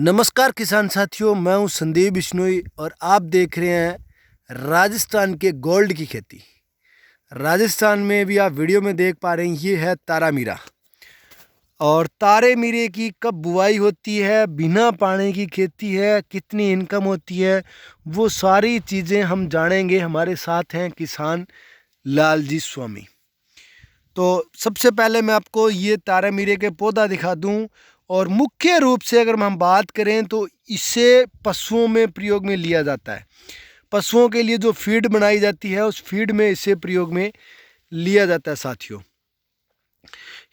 नमस्कार किसान साथियों, मैं हूं संदीप बिश्नोई और आप देख रहे हैं राजस्थान के गोल्ड की खेती। राजस्थान में भी आप वीडियो में देख पा रहे हैं, ये है तारा मीरा। और तारे मीरे की कब बुआई होती है, बिना पानी की खेती है, कितनी इनकम होती है, वो सारी चीज़ें हम जानेंगे। हमारे साथ हैं किसान लालजी स्वामी। तो सबसे पहले मैं आपको ये तारा मीरे के पौधा दिखा दूं। और मुख्य रूप से अगर हम बात करें तो इसे पशुओं में प्रयोग में लिया जाता है। पशुओं के लिए जो फीड बनाई जाती है उस फीड में इसे प्रयोग में लिया जाता है साथियों।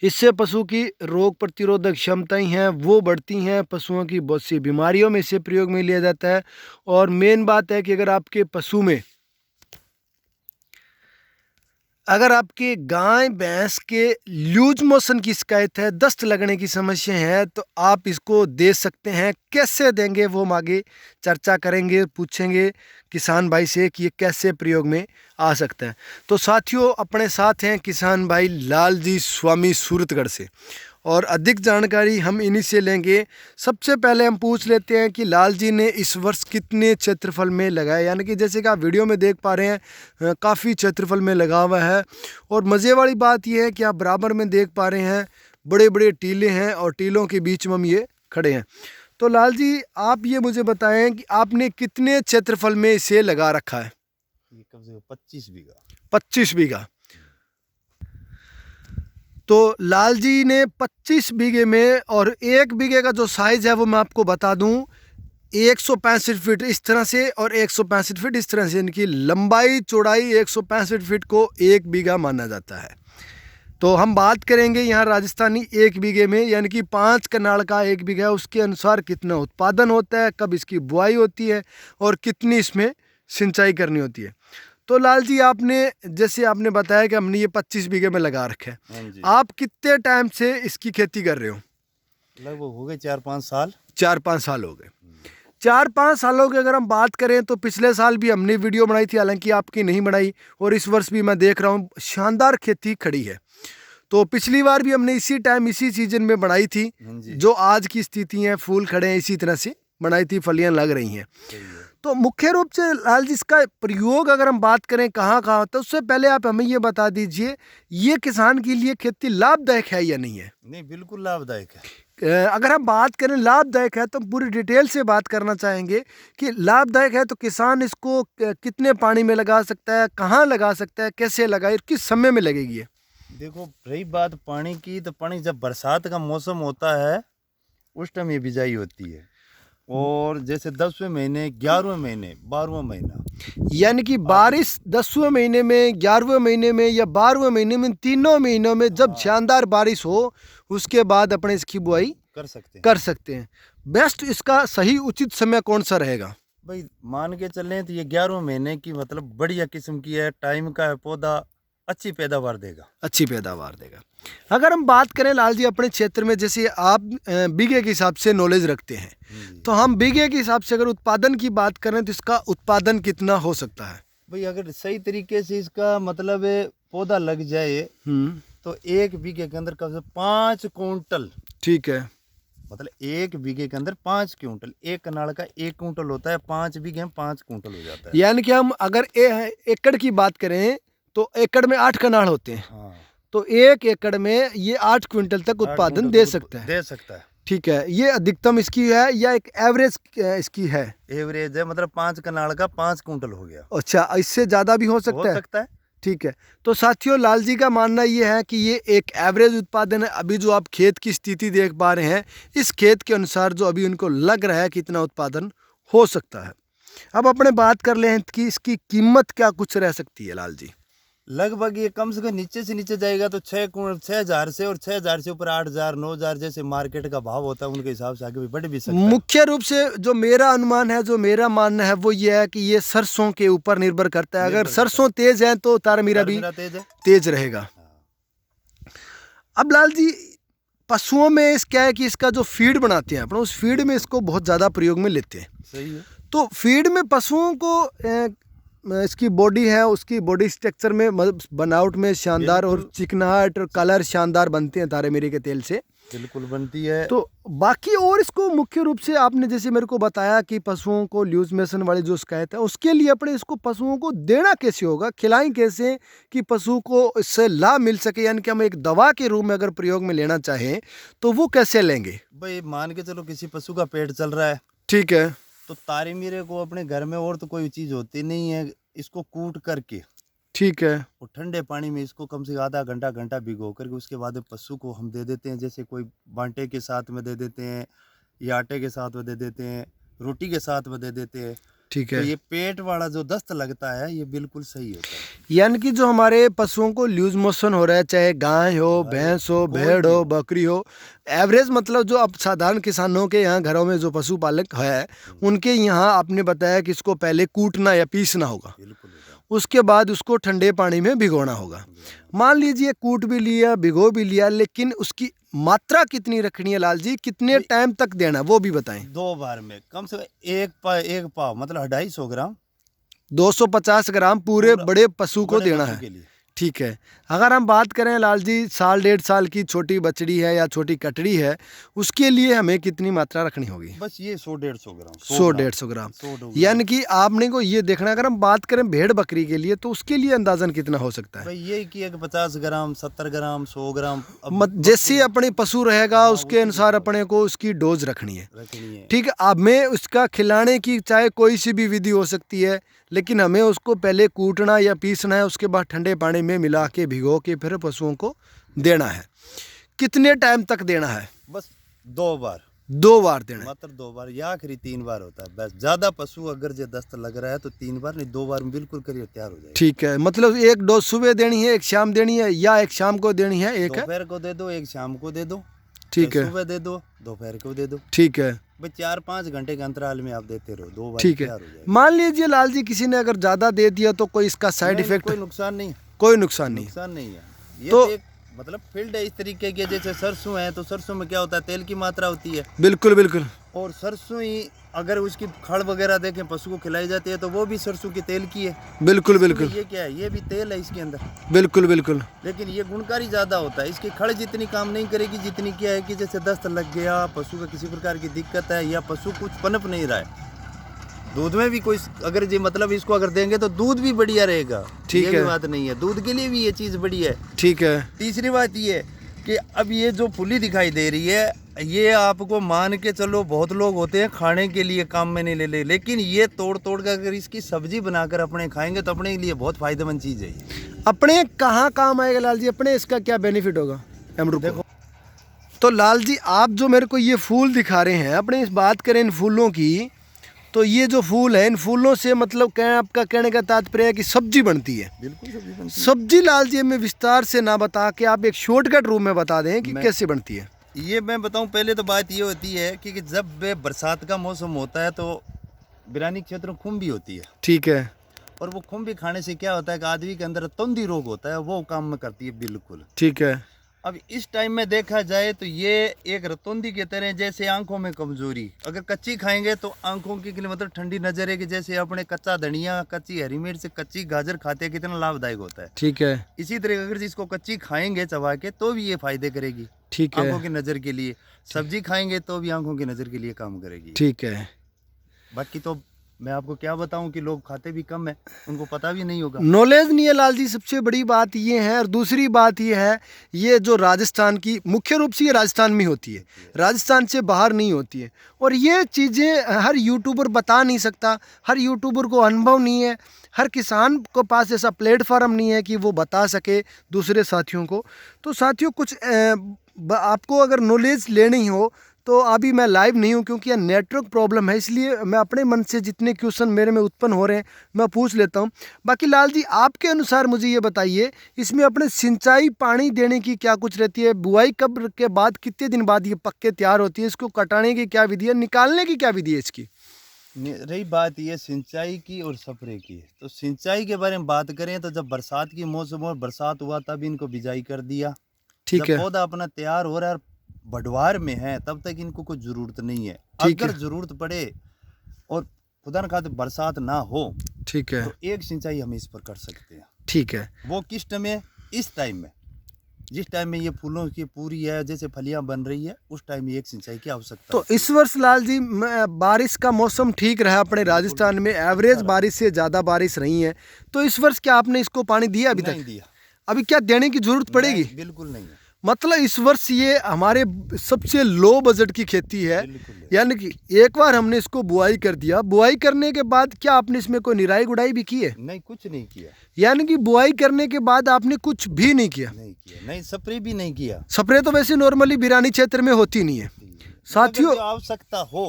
इससे पशु की रोग प्रतिरोधक क्षमताएं हैं वो बढ़ती हैं। पशुओं की बहुत सी बीमारियों में इसे प्रयोग में लिया जाता है। और मेन बात है कि अगर आपके गाय भैंस के लूज मोशन की शिकायत है, दस्त लगने की समस्या है, तो आप इसको दे सकते हैं। कैसे देंगे वो हम आगे चर्चा करेंगे, पूछेंगे किसान भाई से कि ये कैसे प्रयोग में आ सकता है। तो साथियों, अपने साथ हैं किसान भाई लालजी स्वामी सूरतगढ़ से और अधिक जानकारी हम इन्हीं से लेंगे। सबसे पहले हम पूछ लेते हैं कि लाल जी ने इस वर्ष कितने क्षेत्रफल में लगाया, यानी कि जैसे कि आप वीडियो में देख पा रहे हैं काफ़ी क्षेत्रफल में लगा हुआ है। और मज़े वाली बात यह है कि आप बराबर में देख पा रहे हैं बड़े बड़े टीले हैं और टीलों के बीच में हम ये खड़े हैं। तो लाल जी, आप ये मुझे बताएं कि आपने कितने क्षेत्रफल में इसे लगा रखा है? ये कम से कम 25 बीघा। 25 बीघा। तो लाल जी ने 25 बीघे में, और एक बीघे का जो साइज़ है वो मैं आपको बता दूं, 165 फीट इस तरह से और 165 फीट इस तरह से, इनकी लंबाई चौड़ाई 165 फीट को एक बीघा माना जाता है। तो हम बात करेंगे यहाँ राजस्थानी एक बीघे में, यानी कि 5 कनाल का एक बीघा है, उसके अनुसार कितना उत्पादन होता है, कब इसकी बुआई होती है और कितनी इसमें सिंचाई करनी होती है। तो लाल जी, जैसे आपने बताया कि हमने ये 25 बीघे में लगा रखा है, आप कितने टाइम से इसकी खेती कर रहे हो? लगभग हो गए 4-5 साल। 4-5 साल हो गए। 4-5 सालों की अगर हम बात करें तो पिछले साल भी हमने वीडियो बनाई थी, हालांकि आपकी नहीं बनाई, और इस वर्ष भी मैं देख रहा हूँ शानदार खेती खड़ी है। तो पिछली बार भी हमने इसी टाइम इसी सीजन में बनाई थी, जो आज की स्थिति है, फूल खड़े हैं, इसी तरह से बनाई थी, फलियां लग रही हैं। तो मुख्य रूप से लाल जी इसका प्रयोग अगर हम बात करें कहाँ कहाँ होता है, उससे पहले आप हमें ये बता दीजिए, ये किसान के लिए खेती लाभदायक है या नहीं है? नहीं, बिल्कुल लाभदायक है। अगर हम बात करें लाभदायक है तो पूरी डिटेल से बात करना चाहेंगे कि लाभदायक है तो किसान इसको कितने पानी में लगा सकता है, कहाँ लगा सकता है, कैसे लगाए, किस समय में लगेगी? देखो, रही बात पानी की, तो पानी जब बरसात का मौसम होता है उस टाइम ये बिजाई होती है। और जैसे 10वें महीने, 11वें महीने, 12वां महीना, यानी कि बारिश 10वें महीने में, 11वें महीने में या 12वें महीने में, तीनों महीनों में जब शानदार बारिश हो, उसके बाद अपने इसकी बुआई कर सकते हैं। बेस्ट इसका सही उचित समय कौन सा रहेगा? भाई मान के चलें तो ये 11वें महीने की, मतलब बढ़िया किस्म की है, टाइम का है, पौधा अच्छी पैदावार देगा। अगर हम बात करें लाल जी अपने क्षेत्र में, जैसे आप बीघे के हिसाब से नॉलेज रखते हैं, तो हम बीघे के हिसाब से अगर उत्पादन की बात करें तो इसका उत्पादन कितना हो सकता है? भाई अगर सही तरीके से इसका मतलब पौधा लग जाए तो एक बीघे के अंदर कम से 5 कुंटल। ठीक है, मतलब एक बीघे के अंदर 5 क्विंटल, एक कनाल का 1 कुंटल होता है, 5 बीघे में 5 कुंटल हो जाता है। यानी कि हम अगर एकड़ की बात करें तो एकड़ में 8 कनाल होते हैं। हाँ। तो 1 एकड़ में ये 8 क्विंटल तक उत्पादन दे सकता है। ठीक है, ये अधिकतम इसकी है या एक एवरेज इसकी है? एवरेज है, मतलब 5 कनाल का 5 कुंटल हो गया। अच्छा, इससे ज़्यादा भी हो सकता है। ठीक है, तो साथियों लाल जी का मानना ये है कि ये एक एवरेज उत्पादन है। अभी जो आप खेत की स्थिति देख पा रहे हैं, इस खेत के अनुसार जो अभी उनको लग रहा है कितना उत्पादन हो सकता है। अब अपने बात कर ले कि इसकी कीमत क्या कुछ रह सकती है लाल जी? लगभग ये कम से कम नीचे से नीचे जाएगा तो 6,000 से, और 6,000 से ऊपर 8,000 9,000 जैसे मार्केट का भाव होता है उनके हिसाब से आगे भी बढ़ भी सकता है। मुख्य रूप से जो मेरा अनुमान है, जो मेरा मानना है वो ये है कि ये सरसों के ऊपर निर्भर करता है। अगर सरसों तेज है तो तारा मीरा भी तेज रहेगा। अब लाल जी, पशुओं में क्या है कि इसका जो फीड बनाते हैं अपना, उस फीड में इसको बहुत ज़्यादा प्रयोग में लेते हैं। सही है। तो फीड में पशुओं को इसकी बॉडी है, उसकी बॉडी स्ट्रक्चर में, मतलब बनावट में शानदार और चिकनाहट और कलर शानदार बनते हैं तारे मीरे के तेल से। बिल्कुल बनती है। तो बाकी और इसको मुख्य रूप से आपने जैसे मेरे को बताया कि पशुओं को लूज मोशन वाली जो शिकायत है उसके लिए अपने इसको पशुओं को देना कैसे होगा, खिलाएं कैसे कि पशु को इससे लाभ मिल सके, यानी कि हम एक दवा के रूप में अगर प्रयोग में लेना चाहें तो वो कैसे लेंगे? भाई मान के चलो किसी पशु का पेट चल रहा है, ठीक है, तो तारी मीरे को अपने घर में और तो कोई चीज होती नहीं है, इसको कूट करके ठीक है, और ठंडे पानी में इसको कम से कम आधा घंटा घंटा भिगो करके उसके बाद पशु को हम दे देते हैं। जैसे कोई बांटे के साथ में दे देते हैं या आटे के साथ में दे देते हैं, रोटी के साथ में दे देते हैं। ठीक तो है। ये पेट वाला जो दस्त लगता है ये बिल्कुल सही होता है। यानी कि जो हमारे पशुओं को लूज मोशन हो रहा है, चाहे गाय हो, भैंस हो, भेड़ हो, बकरी हो, एवरेज मतलब जो अब साधारण किसानों के यहाँ घरों में जो पशुपालक है उनके यहाँ आपने बताया कि इसको पहले कूटना या पीसना होगा, बिल्कुल होता उसके बाद उसको ठंडे पानी में भिगोना होगा। मान लीजिए कूट भी लिया, भिगो भी लिया, लेकिन उसकी मात्रा कितनी रखनी है लाल जी, कितने टाइम तक देना वो भी बताएं। 2 बार में कम से कम एक पाव मतलब 250 ग्राम 250 ग्राम पूरे बड़े पशु को बड़े देना पशु है। के लिए। ठीक है। अगर हम बात करें लाल जी, साल 1.5 साल की छोटी बछड़ी है या छोटी कटड़ी है, उसके लिए हमें कितनी मात्रा रखनी होगी? बस ये 100-150 ग्राम 100-150 ग्राम। 100 यानी कि आपने को ये देखना, अगर हम बात करें भेड़ बकरी के लिए तो उसके लिए अंदाजन कितना हो सकता है? भाई ये कि एक 50 ग्राम 70 ग्राम 100 ग्राम जैसे अपने पशु रहेगा उसके अनुसार अपने को उसकी डोज रखनी है। ठीक है। अब में उसका खिलाने की चाहे कोई सी भी विधि हो सकती है, लेकिन हमें उसको पहले कूटना या पीसना है, उसके बाद ठंडे पानी में मिला के भिगो के फिर पशुओं को देना है। कितने टाइम तक देना है? बस 2 बार 2 बार देना है। मात्र 2 बार या आखिरी 3 बार होता है बस। ज्यादा पशु अगर जो दस्त लग रहा है तो 3 बार नहीं 2 बार में बिल्कुल करिए तैयार हो जाएगा। ठीक है। मतलब एक डोज सुबह देनी है, एक शाम देनी है, या एक शाम को देनी है, एक दोपहर को दे दो, एक शाम को दे दो। ठीक है। सुबह दे दो, दोपहर को दे दो। ठीक है। भाई 4-5 घंटे के अंतराल में आप देते रहो, 2 बार ठीक है। तैयार हो जाएगा। मान लीजिए लाल जी किसी ने अगर ज्यादा दे दिया तो कोई इसका साइड नहीं, इफेक्ट? कोई नुकसान नहीं, कोई नुकसान नहीं। नुकसान नहीं है। ये तो एक मतलब फील्ड है इस तरीके के, जैसे सरसों है तो सरसों में क्या होता है तेल की मात्रा होती है, बिल्कुल बिल्कुल। और सरसों ही अगर उसकी खड़ वगैरह देखें पशु को खिलाई जाती है तो वो भी सरसों के तेल की है। बिल्कुल बिल्कुल। ये क्या है, ये भी तेल है इसके अंदर, बिल्कुल बिल्कुल। लेकिन ये गुणकारी ज्यादा होता है। इसकी खड़ जितनी काम नहीं करेगी जितनी क्या है कि जैसे दस्त लग गया, पशु का किसी प्रकार की दिक्कत है या पशु कुछ पनप नहीं रहा है, दूध में भी कोई अगर जी मतलब इसको अगर देंगे तो दूध भी बढ़िया रहेगा। ठीक ये है। भी बात नहीं है, दूध के लिए भी ये चीज बढ़िया है। ठीक है। तीसरी बात ये है कि अब ये जो फुली दिखाई दे रही है, ये आपको मान के चलो बहुत लोग होते हैं खाने के लिए काम में नहीं ले ले, लेकिन ये तोड़ तोड़ कर अगर इसकी सब्जी बनाकर अपने खाएंगे तो अपने लिए बहुत फायदेमंद चीज है। अपने कहाँ काम आएगा लाल जी, अपने इसका क्या बेनिफिट होगा? हम रुको। देखो। तो लाल जी आप जो मेरे को ये फूल दिखा रहे हैं, अपने इस बात करें इन फूलों की, तो ये जो फूल है इन फूलों से मतलब क्या आपका कहने का तात्पर्य है कि सब्जी बनती है? बिल्कुल सब्जी बनती है। सब्जी लाल जी हमें विस्तार से ना बता के आप एक शॉर्टकट रूप में बता दें कि कैसे बनती है। ये मैं बताऊं, पहले तो बात ये होती है कि जब बरसात का मौसम होता है तो बिरानी क्षेत्र में खुम्बी होती है। ठीक है। और वो खुम्बी खाने से क्या होता है कि आदमी के अंदर तंदी रोग होता है, वो काम में करती है बिल्कुल। ठीक है। अब इस टाइम में देखा जाए तो ये एक रतौंदी की तरह, जैसे आंखों में कमजोरी अगर कच्ची खाएंगे तो आंखों के लिए मतलब ठंडी नजर है कि जैसे अपने कच्चा धनिया, कच्ची हरी मिर्च, कच्ची गाजर खाते हैं कितना लाभदायक होता है। ठीक है। इसी तरह अगर इसको कच्ची खाएंगे चबा के तो भी ये फायदे करेगी। ठीक है। आंखों की नजर के लिए सब्जी खाएंगे तो भी आंखों की नजर के लिए काम करेगी। ठीक है। बाकी तो मैं आपको क्या बताऊं कि लोग खाते भी कम है, उनको पता भी नहीं होगा, नॉलेज नहीं है लाल जी, सबसे बड़ी बात ये है। और दूसरी बात ये है, ये जो राजस्थान की मुख्य रूप से ये राजस्थान में होती है, राजस्थान से बाहर नहीं होती है। और ये चीज़ें हर यूट्यूबर बता नहीं सकता, हर यूट्यूबर को अनुभव नहीं है, हर किसान को पास ऐसा प्लेटफॉर्म नहीं है कि वो बता सके दूसरे साथियों को। तो साथियों कुछ आपको अगर नॉलेज लेनी हो तो अभी मैं लाइव नहीं हूँ क्योंकि यह नेटवर्क प्रॉब्लम है, इसलिए मैं अपने मन से जितने क्वेश्चन मेरे में उत्पन्न हो रहे हैं मैं पूछ लेता हूँ। बाकी लाल जी आपके अनुसार मुझे ये बताइए, इसमें अपने सिंचाई पानी देने की क्या कुछ रहती है? बुआई कब के बाद कितने दिन बाद ये पक्के तैयार होती है? इसको कटाने की क्या विधि है? निकालने की क्या विधि है इसकी? रही बात ये सिंचाई की और स्प्रे की, तो सिंचाई के बारे में बात करें तो जब बरसात की मौसम और बरसात हुआ तब इनको बिजाई कर दिया। ठीक जब है। पौधा अपना तैयार हो रहा है बढ़वार में है तब तक इनको कोई जरूरत नहीं है। ठीक अगर है। जरूरत पड़े और खुदा न खाते बरसात ना हो ठीक है। तो एक सिंचाई हम इस पर कर सकते हैं। ठीक है। वो किस टाइम में? इस टाइम में जिस टाइम में ये फूलों की पूरी है जैसे फलियां बन रही है उस टाइम में एक सिंचाई की आवश्यकता तो होती है। इस वर्ष लाल जी बारिश का मौसम ठीक रहा अपने राजस्थान में, एवरेज बारिश से ज़्यादा बारिश रही है, तो इस वर्ष क्या आपने इसको पानी दिया अभी नहीं तक? दिया, अभी क्या देने की जरूरत पड़ेगी? बिल्कुल नहीं है, मतलब इस वर्ष ये हमारे सबसे लो बजट की खेती है, बिल्कुल नहीं। यानी कि एक बार हमने इसको बुआई कर दिया, बुआई करने के बाद क्या आपने इसमें कोई निराई गुड़ाई भी की है? नहीं, कुछ नहीं किया, यानी कि बुआई करने के बाद आपने कुछ भी नहीं किया? नहीं स्प्रे भी नहीं किया। स्प्रे तो वैसे नॉर्मली बिरानी क्षेत्र में होती नहीं है साथियों। अगर आवश्यकता हो,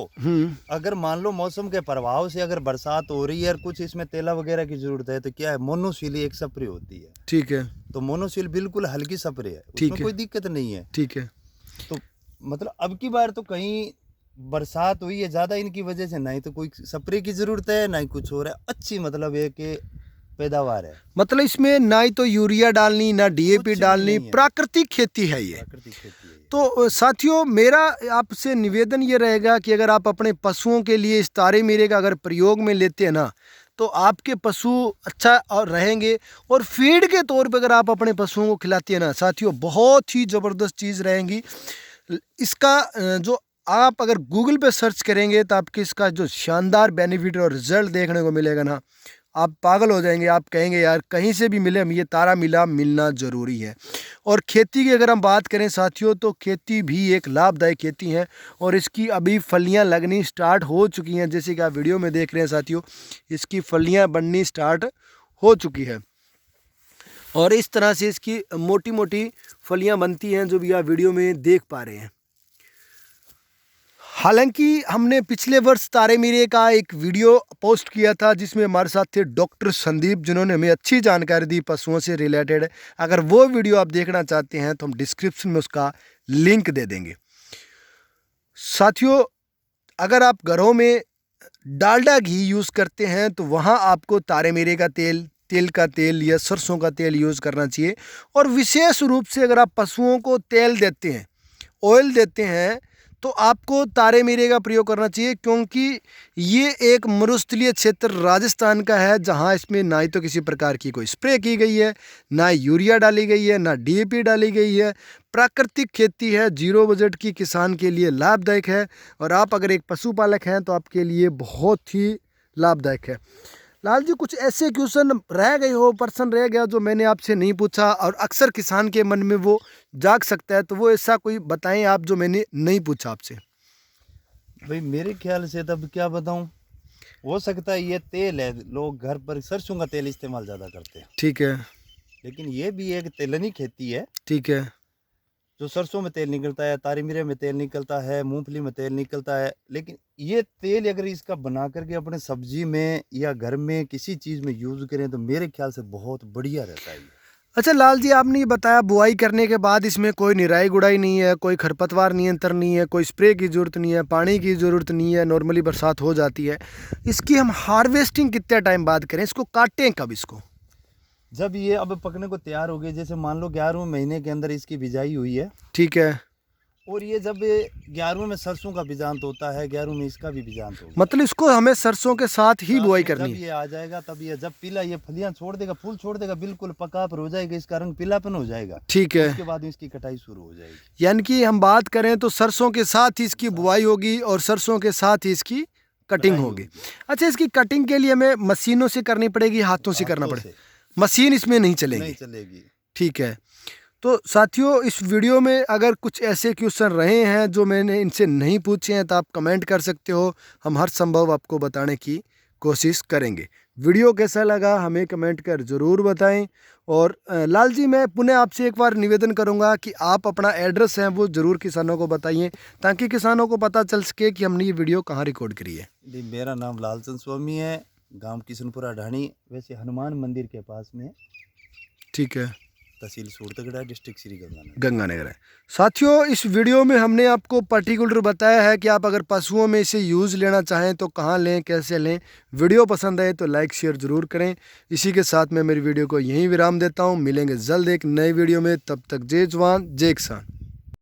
अगर मान लो मौसम के प्रभाव से अगर बरसात हो रही है और कुछ इसमें तेला वगैरह की जरूरत है तो क्या है, मोनोसील एक स्प्रे होती है। ठीक है, तो मोनोसील बिल्कुल हल्की स्प्रे है, ठीक उसमें है, कोई दिक्कत नहीं है। ठीक है। तो मतलब अब की बार तो कहीं बरसात हुई है ज्यादा, इनकी वजह से नहीं तो कोई स्प्रे की जरूरत है ना ही कुछ हो रहा है, अच्छी मतलब है कि पैदावार है। मतलब इसमें ना ही तो यूरिया डालनी ना डीएपी कुछ भी डालनी, नहीं है। प्राकृतिक खेती है ये। प्राकृतिक खेती है ये। तो साथियों मेरा आपसे निवेदन ये रहेगा कि अगर आप अपने पशुओं के लिए इस तारे मीरे का अगर प्रयोग में लेते हैं ना तो आपके पशु अच्छा और रहेंगे, और फीड के तौर पे अगर आप अपने पशुओं को खिलाते हैं ना साथियों, बहुत ही ज़बरदस्त चीज़ रहेंगी। इसका जो आप अगर गूगल पे सर्च करेंगे तो आपको इसका जो शानदार बेनिफिट और रिजल्ट देखने को मिलेगा ना, आप पागल हो जाएंगे। आप कहेंगे यार कहीं से भी मिले, हम ये तारा मिला मिलना ज़रूरी है। और खेती की अगर हम बात करें साथियों तो खेती भी एक लाभदायक खेती है और इसकी अभी फलियां लगनी स्टार्ट हो चुकी हैं, जैसे कि आप वीडियो में देख रहे हैं साथियों, इसकी फलियां बननी स्टार्ट हो चुकी है और इस तरह से इसकी मोटी मोटी फलियां बनती हैं जो भी आप वीडियो में देख पा रहे हैं। हालांकि हमने पिछले वर्ष तारे मीरे का एक वीडियो पोस्ट किया था जिसमें हमारे साथ थे डॉक्टर संदीप, जिन्होंने हमें अच्छी जानकारी दी पशुओं से रिलेटेड। अगर वो वीडियो आप देखना चाहते हैं तो हम डिस्क्रिप्शन में उसका लिंक दे देंगे। साथियों अगर आप घरों में डालडा घी यूज़ करते हैं तो वहाँ आपको तारे मीरे का तेल, तिल का तेल या सरसों का तेल यूज़ करना चाहिए। और विशेष रूप से अगर आप पशुओं को तेल देते हैं, ऑयल देते हैं, तो आपको तारे मीरे का प्रयोग करना चाहिए, क्योंकि ये एक मरुस्थलीय क्षेत्र राजस्थान का है जहां इसमें ना ही तो किसी प्रकार की कोई स्प्रे की गई है, ना यूरिया डाली गई है, ना डीएपी डाली गई है। प्राकृतिक खेती है, जीरो बजट की किसान के लिए लाभदायक है और आप अगर एक पशुपालक हैं तो आपके लिए बहुत ही लाभदायक है। लाल जी कुछ ऐसे क्वेश्चन रह गए हो, प्रश्न रह गया जो मैंने आपसे नहीं पूछा और अक्सर किसान के मन में वो जाग सकता है, तो वो ऐसा कोई बताएं आप जो मैंने नहीं पूछा आपसे। भाई मेरे ख्याल से तब क्या बताऊं, हो सकता है ये तेल है, लोग घर पर सरसों का तेल इस्तेमाल ज़्यादा करते हैं। ठीक है, लेकिन ये भी एक तेलनी खेती है। ठीक है, जो सरसों में तेल निकलता है, तारी मिरे में तेल निकलता है, मूंगफली में तेल निकलता है, लेकिन ये तेल अगर इसका बना करके अपने सब्जी में या घर में किसी चीज़ में यूज़ करें तो मेरे ख्याल से बहुत बढ़िया रहता है ये। अच्छा लाल जी आपने ये बताया बुआई करने के बाद इसमें कोई निराई गुड़ाई नहीं है, कोई खरपतवार नियंत्रण नहीं है, कोई स्प्रे की ज़रूरत नहीं है, पानी की ज़रूरत नहीं है, नॉर्मली बरसात हो जाती है। इसकी हम हार्वेस्टिंग कितने टाइम बाद करें, इसको काटें कब इसको? जब ये अब पकने को तैयार हो गए, जैसे मान लो 11वें महीने के अंदर इसकी बिजाई हुई है, ठीक है, और ये जब 11वें में सरसों का बीजांत होता है, 11वें में इसका भी बीजांत होगा। मतलब इसको हमें सरसों के साथ ही बुआई करनी जब है? ये आ जाएगा तब ये जब पीला ये फलियां छोड़ देगा, फूल छोड़ देगा, बिल्कुल पका पर हो जाएगा, इसका रंग पीलापन हो जाएगा। ठीक है, उसके बाद इसकी कटाई शुरू हो जाएगी। यानी कि हम बात करें तो सरसों के साथ ही इसकी बुआई होगी और सरसों के साथ ही इसकी कटिंग होगी। अच्छा इसकी कटिंग के लिए हमें मशीनों से करनी पड़ेगी, हाथों से करना पड़ेगा? मशीन इसमें नहीं चलेगी? नहीं चलेगी। ठीक है। तो साथियों इस वीडियो में अगर कुछ ऐसे क्वेश्चन रहे हैं जो मैंने इनसे नहीं पूछे हैं तो आप कमेंट कर सकते हो, हम हर संभव आपको बताने की कोशिश करेंगे। वीडियो कैसा लगा हमें कमेंट कर ज़रूर बताएं। और लाल जी मैं पुनः आपसे एक बार निवेदन करूंगा कि आप अपना एड्रेस है वो ज़रूर किसानों को बताइए ताकि किसानों को पता चल सके कि हमने ये वीडियो कहाँ रिकॉर्ड करी है। जी मेरा नाम लालचंद स्वामी है, गांव किशनपुरा ढाणी, वैसे हनुमान मंदिर के पास में। ठीक है, तहसील सूरतगढ़, डिस्ट्रिक्ट श्री गंगानगर है। साथियों इस वीडियो में हमने आपको पर्टिकुलर बताया है कि आप अगर पशुओं में इसे यूज़ लेना चाहें तो कहाँ लें, कैसे लें। वीडियो पसंद आए तो लाइक शेयर ज़रूर करें। इसी के साथ मैं मेरी वीडियो को यहीं विराम देता हूँ। मिलेंगे जल्द एक नई वीडियो में, तब तक जय जवान जय किसान।